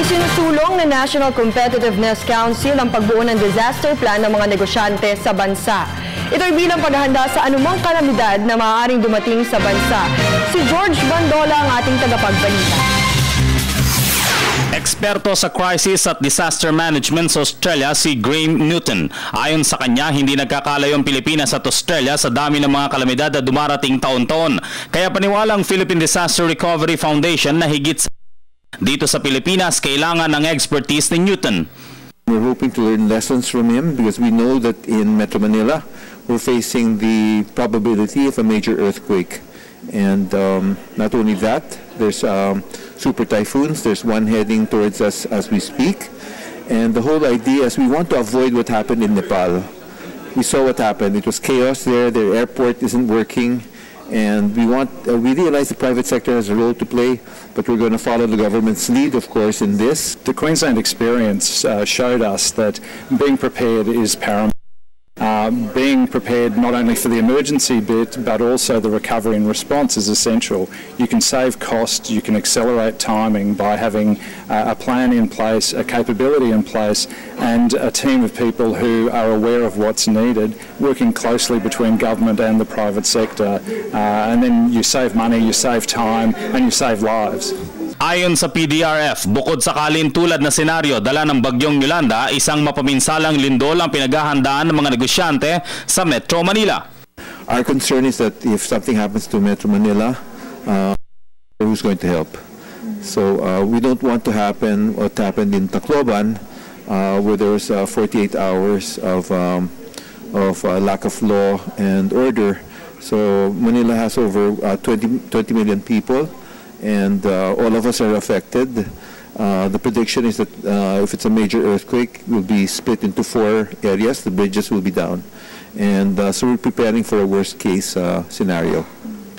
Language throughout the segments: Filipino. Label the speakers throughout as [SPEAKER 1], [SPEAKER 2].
[SPEAKER 1] Isinusulong ng National Competitiveness Council ang pagbuo ng disaster plan ng mga negosyante sa bansa. Ito'y bilang paghahanda sa anumang kalamidad na maaaring dumating sa bansa. Si George Bandola ang ating tagapagbalita.
[SPEAKER 2] Eksperto sa crisis at disaster management sa Australia si Graham Newton. Ayon sa kanya, hindi nagkakalayo ang Pilipinas at Australia sa dami ng mga kalamidad na dumarating taon-taon. Kaya paniwala ang Philippine Disaster Recovery Foundation na higit sa dito sa Pilipinas, kailangan ng expertise ni Newton.
[SPEAKER 3] We're hoping to learn lessons from him because we know that in Metro Manila, we're facing the probability of a major earthquake. And not only that, there's super typhoons. There's one heading towards us as we speak. And the whole idea is we want to avoid what happened in Nepal. We saw what happened. It was chaos there. Their airport isn't working. And we realize the private sector has a role to play, but we're going to follow the government's lead, of course, in this.
[SPEAKER 4] The Queensland experience showed us that being prepared is paramount. Being prepared not only for the emergency bit, but also the recovery and response is essential. You can save cost, you can accelerate timing by having a plan in place, a capability in place, and a team of people who are aware of what's needed, working closely between government and the private sector. And then you save money, you save time, and you save lives.
[SPEAKER 2] Ayon sa PDRF, bukod sa kalintulad na senaryo dala ng bagyong Yolanda, isang mapaminsalang lindol ang pinaghahandaan ng mga negosyante sa Metro Manila.
[SPEAKER 3] Our concern is that if something happens to Metro Manila, who's going to help? So we don't want to happen what happened in Tacloban, where there was 48 hours of lack of law and order. So Manila has over 20 million people. And all of us are affected. The prediction is that if it's a major earthquake, we'll be split into 4 areas. The bridges will be down. And so we're preparing for a worst-case scenario.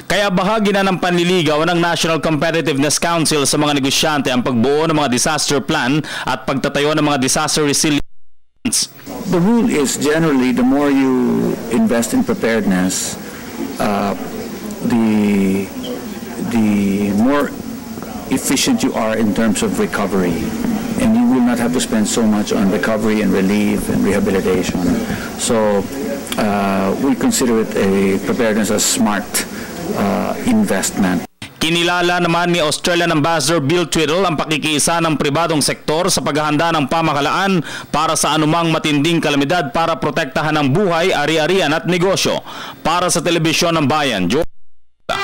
[SPEAKER 2] Kaya bahagi na ng panliligaw ng National Competitiveness Council sa mga negosyante ang pagbuo ng mga disaster plan at pagtatayo ng mga disaster resilience.
[SPEAKER 5] The rule is generally the more you invest in preparedness, the more efficient you are in terms of recovery, and you will not have to spend so much on recovery and relief and rehabilitation. So we consider it a preparedness as smart investment.
[SPEAKER 2] Kinilala naman ni Australian Ambassador Bill Twiddle ang pakikiisa ng pribadong sektor sa paghahanda ng pamahalaan para sa anumang matinding kalamidad para protektahan ang buhay, ari-arian at negosyo. Para sa Telebisyon ng Bayan,